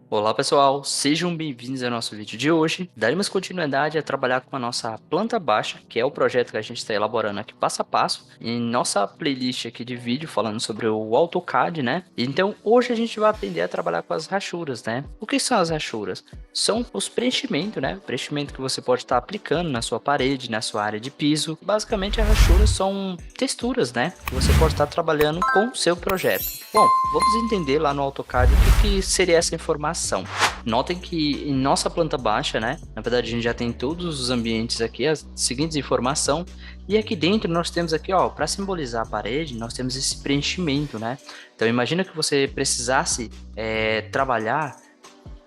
Olá pessoal, sejam bem-vindos ao nosso vídeo de hoje. Daremos continuidade a trabalhar com a nossa planta baixa, que é o projeto que a gente está elaborando aqui passo a passo, em nossa playlist aqui de vídeo falando sobre o AutoCAD, né? Então hoje a gente vai aprender a trabalhar com as rachuras, né? O que são as rachuras? São os preenchimentos, né? Preenchimento que você pode estar aplicando na sua parede, na sua área de piso. Basicamente as rachuras são texturas, né? Que você pode estar trabalhando com o seu projeto. Bom, vamos entender lá no AutoCAD o que seria essa informação. Notem que em nossa planta baixa, né? Na verdade, a gente já tem todos os ambientes aqui, as seguintes informações. E aqui dentro nós temos aqui, ó, para simbolizar a parede, nós temos esse preenchimento, né? Então imagina que você precisasse trabalhar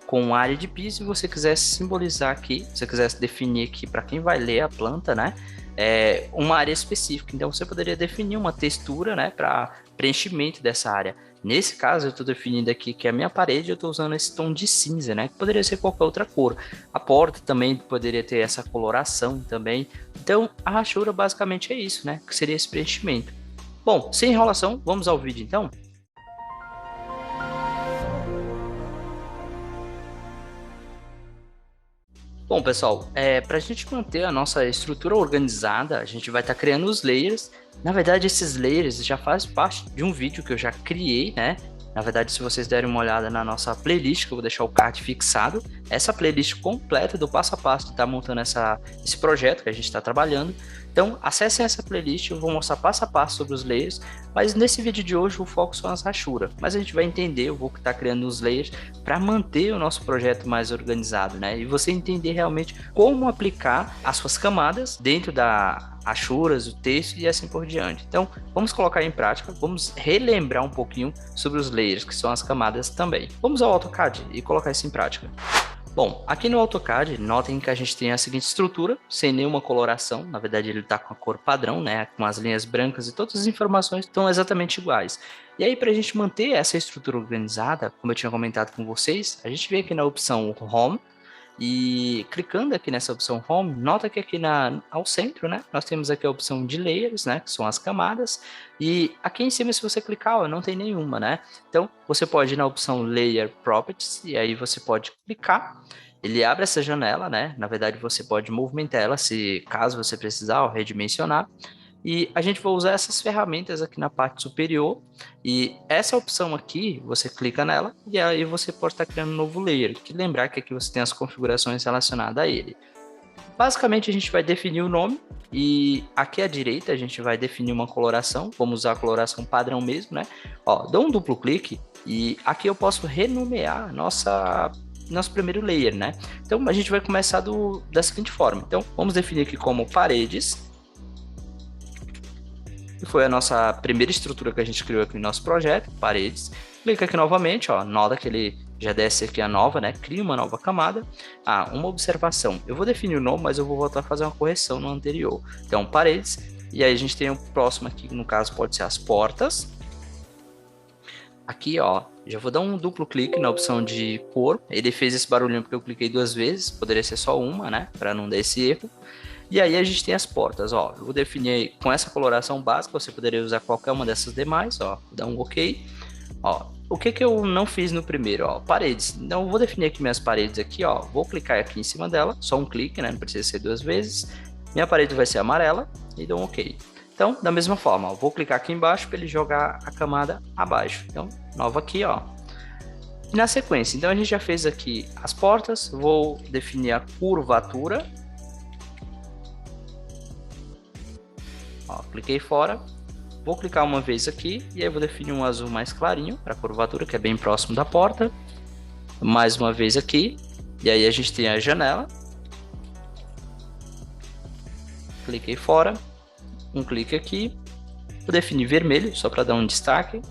com área de piso e você quisesse simbolizar aqui, você quisesse definir aqui para quem vai ler a planta, né? Uma área específica. Então você poderia definir uma textura, né, para preenchimento dessa área. Nesse caso, eu estou definindo aqui que a minha parede eu estou usando esse tom de cinza, né? Que poderia ser qualquer outra cor. A porta também poderia ter essa coloração também. Então, a rachura basicamente é isso, né? Que seria esse preenchimento. Bom, sem enrolação, vamos ao vídeo então. Bom, pessoal, para a gente manter a nossa estrutura organizada, a gente vai estar criando os layers. Na verdade, esses layers já fazem parte de um vídeo que eu já criei, né? Na verdade, se vocês derem uma olhada na nossa playlist, que eu vou deixar o card fixado, essa playlist completa do passo a passo de estar montando esse projeto que a gente está trabalhando. Então, acessem essa playlist, eu vou mostrar passo a passo sobre os layers, mas nesse vídeo de hoje o foco são as rachuras. Mas a gente vai entender, eu vou estar criando os layers para manter o nosso projeto mais organizado, né? E você entender realmente como aplicar as suas camadas dentro da rachuras, o texto e assim por diante. Então, vamos colocar em prática, vamos relembrar um pouquinho sobre os layers, que são as camadas também. Vamos ao AutoCAD e colocar isso em prática. Bom, aqui no AutoCAD, notem que a gente tem a seguinte estrutura, sem nenhuma coloração, na verdade ele está com a cor padrão, né, com as linhas brancas e todas as informações estão exatamente iguais. E aí, para a gente manter essa estrutura organizada, como eu tinha comentado com vocês, a gente vem aqui na opção Home, e clicando aqui nessa opção Home, nota que aqui ao centro, né, nós temos aqui a opção de Layers, né, que são as camadas, e aqui em cima, se você clicar, ó, não tem nenhuma, né? Então, você pode ir na opção Layer Properties, e aí você pode clicar, ele abre essa janela, né? Na verdade, você pode movimentar ela, se caso você precisar, ou redimensionar, e a gente vai usar essas ferramentas aqui na parte superior. E essa opção aqui, você clica nela e aí você pode estar criando um novo layer. Que lembrar que aqui você tem as configurações relacionadas a ele. Basicamente, a gente vai definir o nome e aqui à direita a gente vai definir uma coloração. Vamos usar a coloração padrão mesmo, né? Ó, dou um duplo clique e aqui eu posso renomear nosso primeiro layer, né? Então a gente vai começar da seguinte forma. Então vamos definir aqui como paredes, que foi a nossa primeira estrutura que a gente criou aqui no nosso projeto, paredes. Clica aqui novamente, ó, nota que ele já desce aqui a nova, né? Cria uma nova camada. Ah, uma observação. Eu vou definir o nome, mas eu vou voltar a fazer uma correção no anterior. Então, paredes. E aí a gente tem o próximo aqui, no caso pode ser as portas. Aqui, ó, já vou dar um duplo clique na opção de cor. Ele fez esse barulhinho porque eu cliquei duas vezes, poderia ser só uma, né? Para não dar esse erro. E aí a gente tem as portas, ó. Eu vou definir com essa coloração básica, você poderia usar qualquer uma dessas demais, ó. Vou dar um OK. Ó, o que que eu não fiz no primeiro, ó? Paredes. Então eu vou definir aqui minhas paredes aqui, ó. Vou clicar aqui em cima dela, só um clique, né? Não precisa ser duas vezes. Minha parede vai ser amarela e dou um OK. Então, da mesma forma, ó, vou clicar aqui embaixo para ele jogar a camada abaixo. Então, nova aqui, ó. E na sequência, então a gente já fez aqui as portas, vou definir a curvatura. Ó, cliquei fora, vou clicar uma vez aqui e aí vou definir um azul mais clarinho para a curvatura, que é bem próximo da porta. Mais uma vez aqui, e aí a gente tem a janela. Cliquei fora, um clique aqui, vou definir vermelho, só para dar um destaque.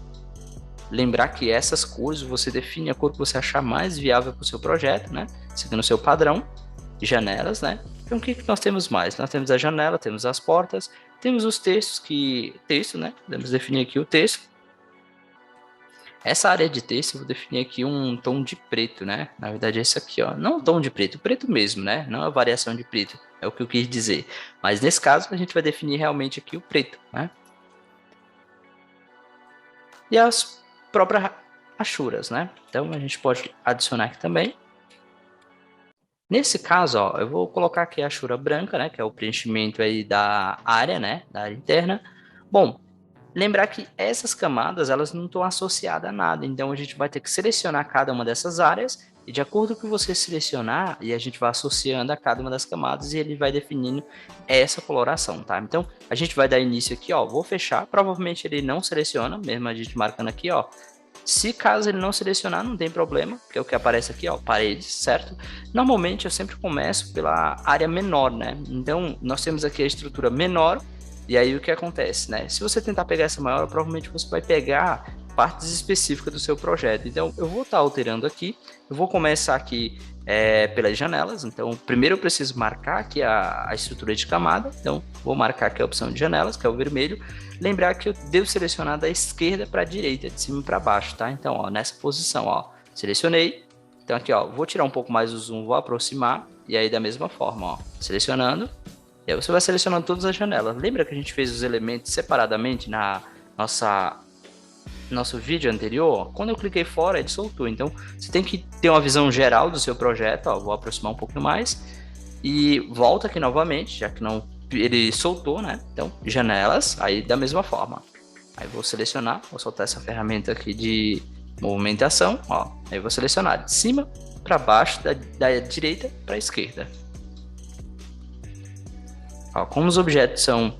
Lembrar que essas cores, você define a cor que você achar mais viável para o seu projeto, né? Seguindo o seu padrão, janelas, né? Então, o que nós temos mais? Nós temos a janela, temos as portas, temos os textos, texto, né? Podemos definir aqui o texto. Essa área de texto, eu vou definir aqui um tom de preto, né? Na verdade, é esse aqui, ó. Não um tom de preto, preto mesmo, né? Não a variação de preto, é o que eu quis dizer. Mas nesse caso, a gente vai definir realmente aqui o preto, né? E as próprias achuras, né? Então, a gente pode adicionar aqui também. Nesse caso, ó, eu vou colocar aqui a achura branca, né, que é o preenchimento aí da área, né, da área interna. Bom, lembrar que essas camadas, elas não estão associadas a nada, então a gente vai ter que selecionar cada uma dessas áreas e de acordo com o que você selecionar, e a gente vai associando a cada uma das camadas e ele vai definindo essa coloração, tá? Então, a gente vai dar início aqui, ó, vou fechar, provavelmente ele não seleciona, mesmo a gente marcando aqui, ó. Se caso ele não selecionar, não tem problema, que é o que aparece aqui, ó, paredes, certo? Normalmente eu sempre começo pela área menor, né? Então, nós temos aqui a estrutura menor, e aí o que acontece, né? Se você tentar pegar essa maior, provavelmente você vai pegar partes específicas do seu projeto. Então, eu vou estar alterando aqui, eu vou começar aqui pelas janelas. Então, primeiro eu preciso marcar aqui a estrutura de camada. Então, vou marcar aqui a opção de janelas, que é o vermelho. Lembrar que eu devo selecionar da esquerda para a direita, de cima para baixo, tá? Então, ó, nessa posição, ó, selecionei. Então, aqui, ó, vou tirar um pouco mais o zoom, vou aproximar. E aí, da mesma forma, ó, selecionando. E aí você vai selecionando todas as janelas. Lembra que a gente fez os elementos separadamente na nosso vídeo anterior? Quando eu cliquei fora, ele soltou. Então, você tem que ter uma visão geral do seu projeto. Ó, vou aproximar um pouco mais. E volta aqui novamente, já que não ele soltou, né? Então, janelas, aí da mesma forma. Aí vou selecionar, vou soltar essa ferramenta aqui de movimentação, ó. Aí vou selecionar de cima para baixo, da direita para a esquerda. Ó, como os objetos são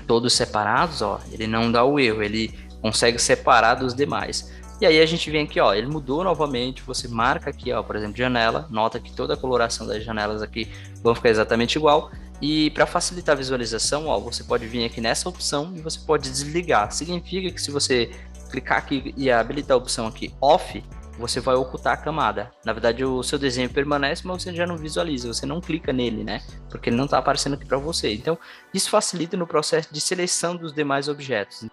todos separados, ó, ele não dá o erro, ele consegue separar dos demais. E aí a gente vem aqui, ó, ele mudou novamente, você marca aqui, ó, por exemplo, janela, nota que toda a coloração das janelas aqui vão ficar exatamente igual. E para facilitar a visualização, ó, você pode vir aqui nessa opção e você pode desligar. Significa que se você clicar aqui e habilitar a opção aqui off, você vai ocultar a camada. Na verdade, o seu desenho permanece, mas você já não visualiza, você não clica nele, né? Porque ele não está aparecendo aqui para você. Então, isso facilita no processo de seleção dos demais objetos.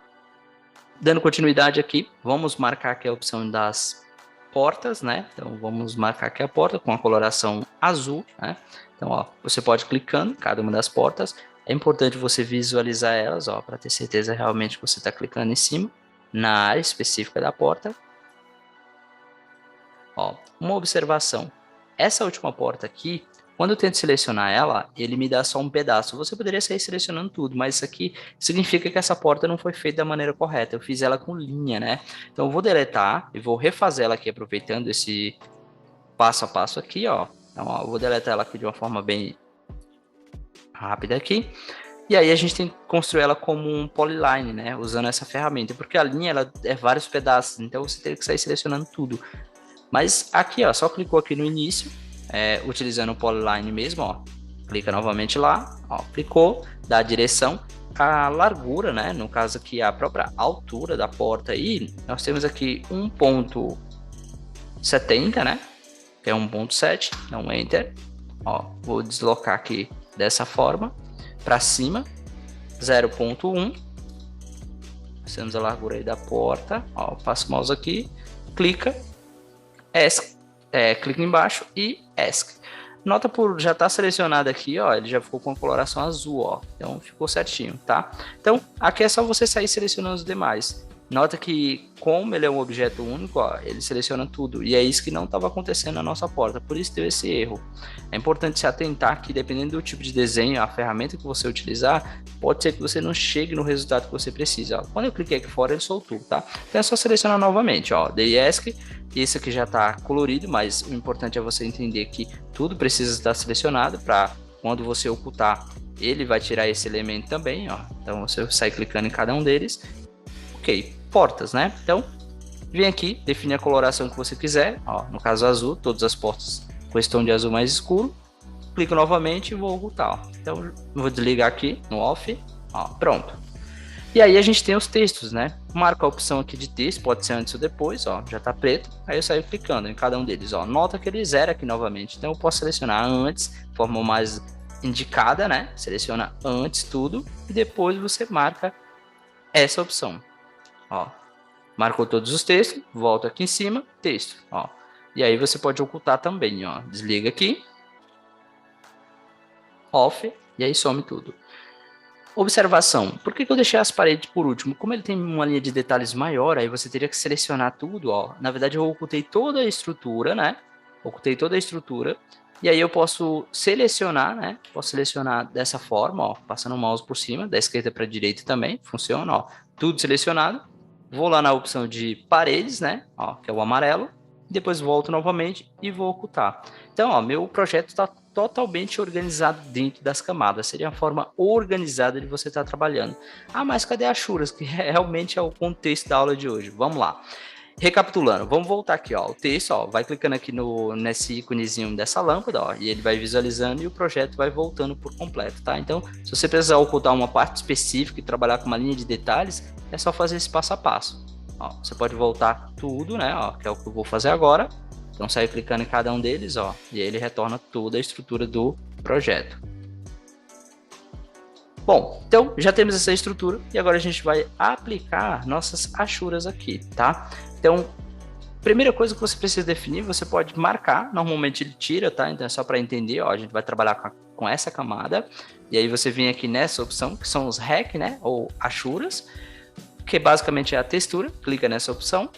Dando continuidade aqui, vamos marcar aqui a opção das portas, né? Então, vamos marcar aqui a porta com a coloração azul, né? Então, ó, você pode clicando em cada uma das portas. É importante você visualizar elas, ó, para ter certeza realmente que você está clicando em cima, na área específica da porta. Ó, uma observação. Essa última porta aqui, quando eu tento selecionar ela, ele me dá só um pedaço. Você poderia sair selecionando tudo, mas isso aqui significa que essa porta não foi feita da maneira correta. Eu fiz ela com linha, né? Então eu vou deletar e vou refazer ela aqui, aproveitando esse passo a passo aqui, ó. Então, ó, eu vou deletar ela aqui de uma forma bem rápida aqui. E aí a gente tem que construir ela como um polyline, né? Usando essa ferramenta, porque a linha ela é vários pedaços, então você teria que sair selecionando tudo. Mas aqui, ó, só clicou aqui no início, utilizando o polyline mesmo, ó. Clica novamente lá, ó, clicou, dá a direção, a largura, né? No caso aqui, a própria altura da porta aí, nós temos aqui 1,70, né? Que é 1,7, então Enter. Ó, vou deslocar aqui dessa forma, para cima, 0,1. Temos a largura aí da porta, ó, passo o mouse aqui, clica, ESC, clica embaixo e ESC. Nota por já estar selecionado aqui, ó, ele já ficou com a coloração azul, ó, então ficou certinho, tá? Então, aqui é só você sair selecionando os demais. Nota que, como ele é um objeto único, ó, ele seleciona tudo, e é isso que não estava acontecendo na nossa porta, por isso deu esse erro. É importante se atentar que, dependendo do tipo de desenho, a ferramenta que você utilizar, pode ser que você não chegue no resultado que você precisa. Ó. Quando eu cliquei aqui fora, ele soltou, tá? Então é só selecionar novamente, ó, dei ESC, esse aqui já está colorido, mas o importante é você entender que tudo precisa estar selecionado para quando você ocultar, ele vai tirar esse elemento também, ó. Então você sai clicando em cada um deles. Ok, portas, né? Então, vem aqui, define a coloração que você quiser. Ó, no caso azul, todas as portas com esse tom de azul mais escuro. Clico novamente e vou ocultar. Ó. Então, vou desligar aqui no off. Ó, pronto. E aí a gente tem os textos, né? Marca a opção aqui de texto, pode ser antes ou depois, ó, já tá preto. Aí eu saio clicando em cada um deles, ó. Nota que ele zera aqui novamente. Então eu posso selecionar antes, forma mais indicada, né? Seleciona antes tudo e depois você marca essa opção. Ó, marcou todos os textos, volta aqui em cima, texto, ó. E aí você pode ocultar também, ó. Desliga aqui, off, e aí some tudo. Observação, por que eu deixei as paredes por último? Como ele tem uma linha de detalhes maior, aí você teria que selecionar tudo, ó. Na verdade, eu ocultei toda a estrutura, né? Ocultei toda a estrutura. E aí eu posso selecionar, né? Posso selecionar dessa forma, ó, passando o mouse por cima, da esquerda para a direita também, funciona, ó. Tudo selecionado. Vou lá na opção de paredes, né? Ó, que é o amarelo. Depois volto novamente e vou ocultar. Então, ó, meu projeto está totalmente organizado dentro das camadas. Seria uma forma organizada de você estar trabalhando. Ah, mas cadê as churas? Que realmente é o contexto da aula de hoje. Vamos lá. Recapitulando, vamos voltar aqui, ó, o texto, ó, vai clicando aqui nesse íconezinho dessa lâmpada, ó, e ele vai visualizando e o projeto vai voltando por completo, tá? Então, se você precisar ocultar uma parte específica e trabalhar com uma linha de detalhes, é só fazer esse passo a passo. Ó, você pode voltar tudo, né, ó, que é o que eu vou fazer agora. Então, sai clicando em cada um deles, ó, e aí ele retorna toda a estrutura do projeto. Bom, então já temos essa estrutura e agora a gente vai aplicar nossas achuras aqui, tá? Então, primeira coisa que você precisa definir, você pode marcar, normalmente ele tira, tá? Então é só para entender, ó, a gente vai trabalhar com essa camada, e aí você vem aqui nessa opção, que são os REC, né, ou achuras, que basicamente é a textura, clica nessa opção,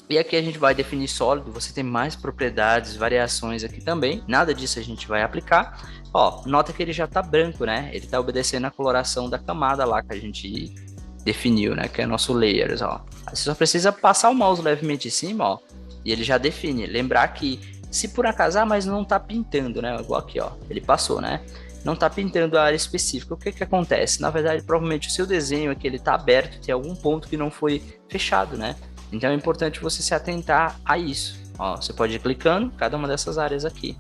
e aqui a gente vai definir sólido, você tem mais propriedades, variações aqui também, nada disso a gente vai aplicar. Ó, nota que ele já tá branco, né? Ele tá obedecendo a coloração da camada lá que a gente definiu, né? Que é nosso layers, ó. Aí você só precisa passar o mouse levemente em cima, ó, e ele já define. Lembrar que se por acaso, mas não tá pintando, né? Igual aqui, ó, ele passou, né? Não tá pintando a área específica. O que que acontece? Na verdade, provavelmente o seu desenho aqui, ele tá aberto, tem algum ponto que não foi fechado, né? Então é importante você se atentar a isso. Ó, você pode ir clicando em cada uma dessas áreas aqui.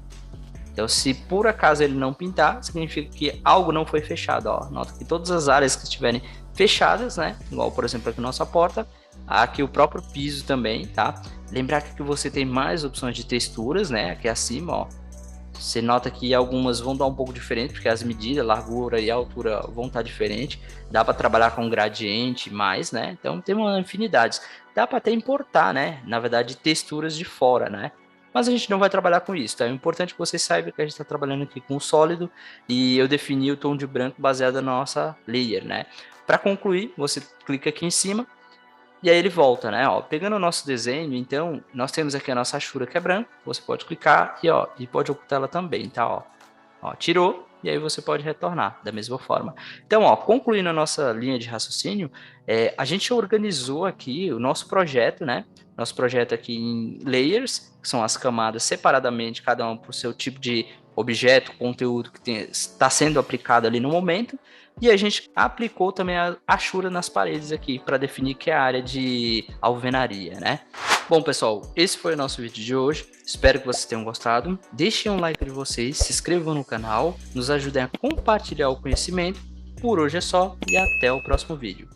Então, se por acaso ele não pintar, significa que algo não foi fechado. Ó, nota que todas as áreas que estiverem fechadas, né? Igual, por exemplo, aqui nossa porta, aqui o próprio piso também, tá? Lembrar que você tem mais opções de texturas, né? Aqui acima, ó. Você nota que algumas vão dar um pouco diferente, porque as medidas, largura e altura vão estar diferentes. Dá para trabalhar com gradiente mais, né? Então tem uma infinidade. Dá para até importar, né? Na verdade, texturas de fora, né? Mas a gente não vai trabalhar com isso, tá? É importante que você saiba que a gente está trabalhando aqui com o sólido e eu defini o tom de branco baseado na nossa layer, né? Para concluir, você clica aqui em cima e aí ele volta, né? Ó, pegando o nosso desenho, então, nós temos aqui a nossa achura que é branca. Você pode clicar e, ó, e pode ocultar ela também, tá? Ó, tirou e aí você pode retornar da mesma forma. Então, ó, concluindo a nossa linha de raciocínio, a gente organizou aqui o nosso projeto, né? Nosso projeto aqui em layers, que são as camadas separadamente, cada uma por seu tipo de objeto, conteúdo que está sendo aplicado ali no momento. E a gente aplicou também a achura nas paredes aqui para definir que é a área de alvenaria, né? Bom, pessoal, esse foi o nosso vídeo de hoje. Espero que vocês tenham gostado. Deixem um like de vocês, se inscrevam no canal, nos ajudem a compartilhar o conhecimento. Por hoje é só e até o próximo vídeo.